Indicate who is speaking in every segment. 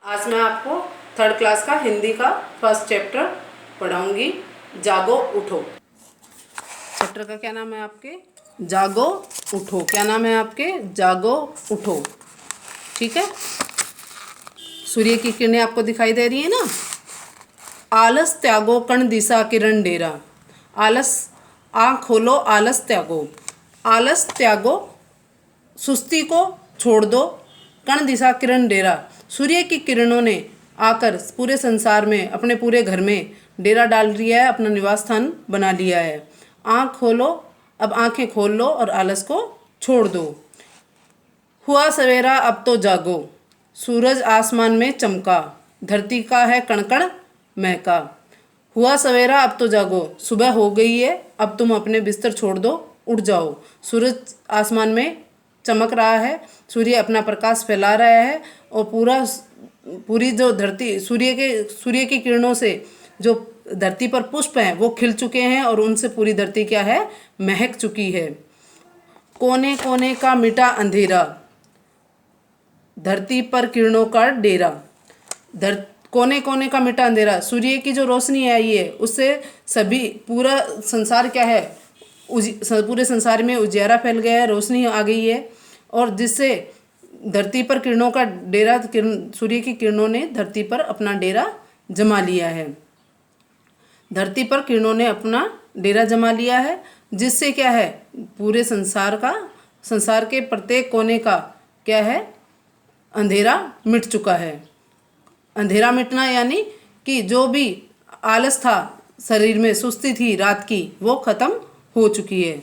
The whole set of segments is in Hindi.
Speaker 1: आज मैं आपको थर्ड क्लास का हिंदी का फर्स्ट चैप्टर पढ़ाऊंगी। जागो उठो। चैप्टर का क्या नाम है आपके? जागो उठो। क्या नाम है आपके? जागो उठो। ठीक है। सूर्य की किरणें आपको दिखाई दे रही है ना। आलस त्यागो कण दिशा किरण डेरा। आलस, आँख खोलो, आलस त्यागो। आलस त्यागो, सुस्ती को छोड़ दो। कण दिशा किरण डेरा, सूर्य की किरणों ने आकर पूरे संसार में, अपने पूरे घर में डेरा डाल दिया है, अपना निवास स्थान बना लिया है। आँख खोलो, अब आंखें खोल लो और आलस को छोड़ दो। हुआ सवेरा अब तो जागो, सूरज आसमान में चमका, धरती का है कणकण महका। हुआ सवेरा अब तो जागो, सुबह हो गई है, अब तुम अपने बिस्तर छोड़ दो, उठ जाओ। सूरज आसमान में चमक रहा है, सूर्य अपना प्रकाश फैला रहा है और पूरी जो धरती, सूर्य की किरणों से जो धरती पर पुष्प हैं वो खिल चुके हैं और उनसे पूरी धरती क्या है, महक चुकी है। कोने कोने का मिटा अंधेरा, धरती पर किरणों का डेरा। कोने कोने का मिटा अंधेरा, सूर्य की जो रोशनी आई है उससे सभी पूरा संसार क्या है, पूरे संसार में उजियारा फैल गया है, रोशनी आ गई है और जिससे धरती पर किरणों का डेरा, सूर्य की किरणों ने धरती पर अपना डेरा जमा लिया है। धरती पर किरणों ने अपना डेरा जमा लिया है, जिससे क्या है, पूरे संसार के प्रत्येक कोने का क्या है, अंधेरा मिट चुका है। अंधेरा मिटना यानी कि जो भी आलस था, शरीर में सुस्ती थी रात की, वो खत्म हो चुकी है।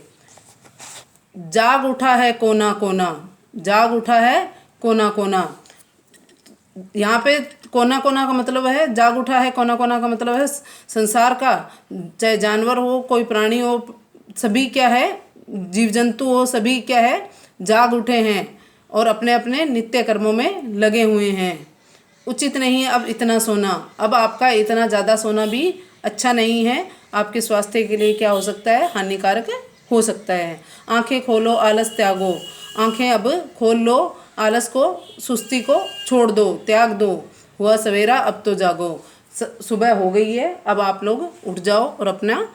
Speaker 1: जाग उठा है कोना कोना, जाग उठा है कोना कोना। यहाँ पे कोना कोना का मतलब है, जाग उठा है कोना कोना का मतलब है संसार का, चाहे जानवर हो, कोई प्राणी हो, सभी क्या है, जीव जंतु हो, सभी क्या है, जाग उठे हैं और अपने अपने नित्य कर्मों में लगे हुए हैं। उचित नहीं है अब इतना सोना, अब आपका इतना ज़्यादा सोना भी अच्छा नहीं है, आपके स्वास्थ्य के लिए क्या हो सकता है, हानिकारक हो सकता है। आंखें खोलो, आलस त्यागो, आंखें अब खोल लो, आलस को, सुस्ती को छोड़ दो, त्याग दो। हुआ सवेरा अब तो जागो, सुबह हो गई है, अब आप लोग उठ जाओ और अपना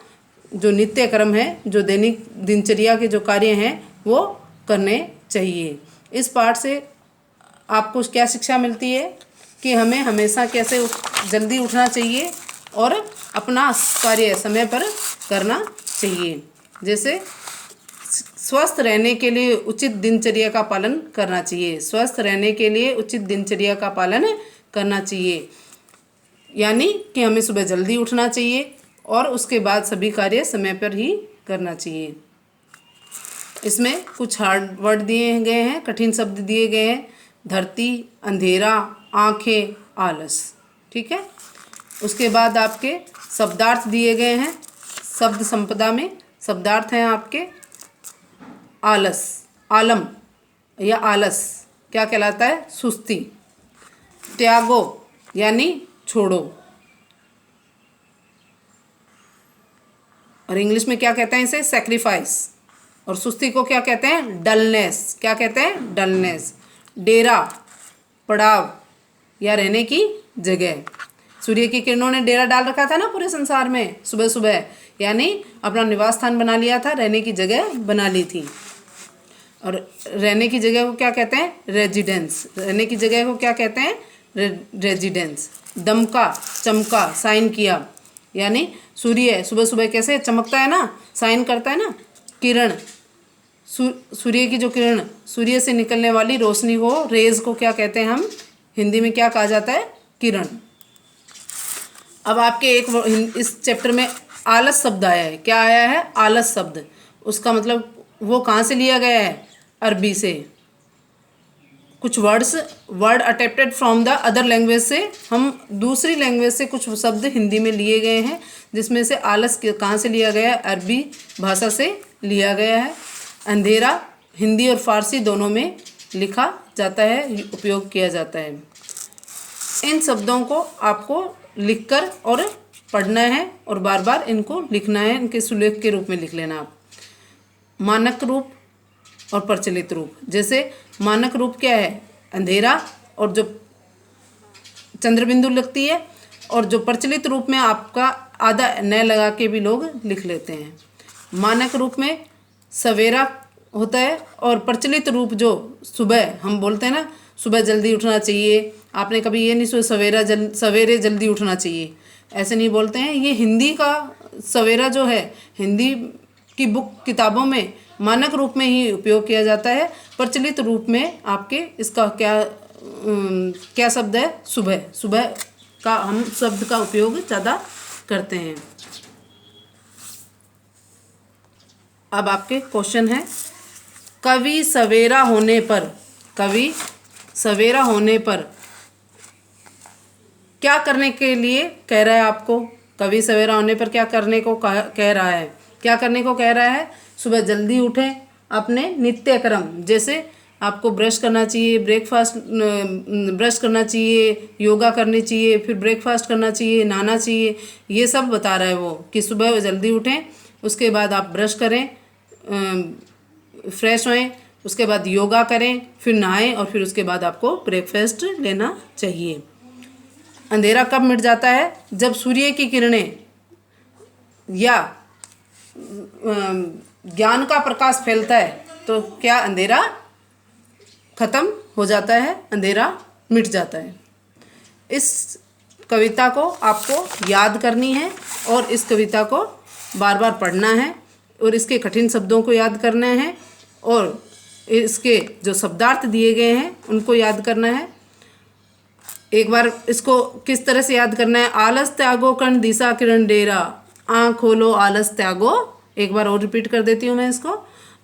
Speaker 1: जो नित्य कर्म है, जो दैनिक दिनचर्या के जो कार्य हैं वो करने चाहिए। इस पाठ से आपको क्या शिक्षा मिलती है कि हमें हमेशा कैसे जल्दी उठना चाहिए और अपना कार्य समय पर करना चाहिए। जैसे स्वस्थ रहने के लिए उचित दिनचर्या का पालन करना चाहिए, स्वस्थ रहने के लिए उचित दिनचर्या का पालन करना चाहिए, यानी कि हमें सुबह जल्दी उठना चाहिए और उसके बाद सभी कार्य समय पर ही करना चाहिए। इसमें कुछ हार्ड वर्ड दिए गए हैं, कठिन शब्द दिए गए हैं, धरती, अंधेरा, आँखें, आलस। ठीक है। उसके बाद आपके शब्दार्थ दिए गए हैं। शब्द संपदा में शब्दार्थ हैं आपके आलस, आलम या आलस क्या कहलाता है, सुस्ती। त्यागो यानी छोड़ो, और इंग्लिश में क्या कहते हैं इसे, सेक्रीफाइस। और सुस्ती को क्या कहते हैं, डलनेस। क्या कहते हैं, डलनेस। डेरा, पड़ाव या रहने की जगह। सूर्य की किरणों ने डेरा डाल रखा था ना पूरे संसार में सुबह सुबह, यानी अपना निवास स्थान बना लिया था, रहने की जगह बना ली थी। और रहने की जगह को क्या कहते हैं, रेजिडेंस। रहने की जगह को क्या कहते हैं, रेजिडेंस। दमका, चमका, साइन किया, यानी सूर्य सुबह सुबह कैसे चमकता है ना, साइन करता है ना। किरण, सूर्य की जो किरण, सूर्य से निकलने वाली रोशनी को, रेज को क्या कहते हैं हम हिंदी में, क्या कहा जाता है, किरण। अब आपके इस चैप्टर में आलस शब्द आया है। क्या आया है, आलस शब्द। उसका मतलब वो कहाँ से लिया गया है, अरबी से। कुछ word adapted from the other language से, हम दूसरी लैंग्वेज से कुछ शब्द हिंदी में लिए गए हैं, जिसमें से आलस कहाँ से लिया गया है, अरबी भाषा से लिया गया है। अंधेरा हिंदी और फारसी दोनों में लिखा जाता है, उपयोग किया जाता है। इन शब्दों को आपको लिखकर और पढ़ना है और बार बार इनको लिखना है, इनके सुलेख के रूप में लिख लेना आप। मानक रूप और प्रचलित रूप। जैसे मानक रूप क्या है, अंधेरा, और जो चंद्रबिंदु लगती है, और जो प्रचलित रूप में आपका आधा न लगा के भी लोग लिख लेते हैं। मानक रूप में सवेरा होता है, और प्रचलित रूप जो सुबह हम बोलते हैं ना, सुबह जल्दी उठना चाहिए, आपने कभी ये नहीं सुना सवेरे जल्दी उठना चाहिए, ऐसे नहीं बोलते हैं। ये हिंदी का सवेरा जो है, हिंदी की बुक किताबों में मानक रूप में ही उपयोग किया जाता है। प्रचलित रूप में आपके इसका क्या शब्द है, सुबह। सुबह का हम शब्द का उपयोग ज़्यादा करते हैं। अब आपके क्वेश्चन है, कवि सवेरा होने पर, कवि सवेरा होने पर क्या करने के लिए कह रहा है आपको? कवि सवेरा होने पर क्या करने को कह रहा है? क्या करने को कह रहा है? सुबह जल्दी उठें, अपने नित्य क्रम, जैसे आपको ब्रश करना चाहिए, ब्रश करना चाहिए, योगा करनी चाहिए, फिर ब्रेकफास्ट करना चाहिए, नहाना चाहिए, ये सब बता रहा है वो, कि सुबह जल्दी उठें, उसके बाद आप ब्रश करें, फ्रेश होएं, उसके बाद योगा करें, फिर नहाएं, और फिर उसके बाद आपको ब्रेकफास्ट लेना चाहिए। अंधेरा कब मिट जाता है? जब सूर्य की किरणें या ज्ञान का प्रकाश फैलता है, तो क्या अंधेरा खत्म हो जाता है, अंधेरा मिट जाता है। इस कविता को आपको याद करनी है, और इस कविता को बार बार पढ़ना है, और इसके कठिन शब्दों को याद करना है, और इसके जो शब्दार्थ दिए गए हैं उनको याद करना है। एक बार इसको किस तरह से याद करना है? आलस त्यागो कण दिशा किरण डेरा, आँख खोलो आलस त्यागो। एक बार और रिपीट कर देती हूँ मैं इसको।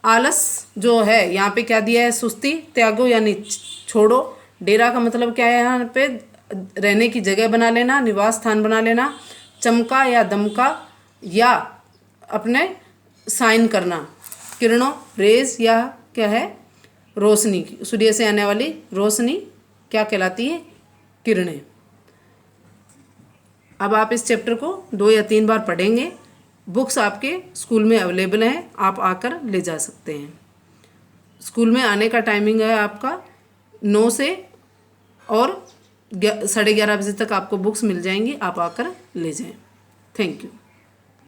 Speaker 1: आलस जो है यहाँ पे क्या दिया है? सुस्ती। त्यागो यानी छोड़ो। डेरा का मतलब क्या है? यहाँ पे रहने की जगह बना लेना, निवास स्थान बना लेना। चमका या दमका या अपने साइन करना। किरणों रेज या क्या है? रोशनी। सूर्य से आने वाली रोशनी क्या कहलाती है? किरणें। अब आप इस चैप्टर को 2 या 3 बार पढ़ेंगे। बुक्स आपके स्कूल में अवेलेबल हैं, आप आकर ले जा सकते हैं। स्कूल में आने का टाइमिंग है आपका 9 से, और 11:30 बजे तक आपको बुक्स मिल जाएंगी, आप आकर ले जाएं। Thank you.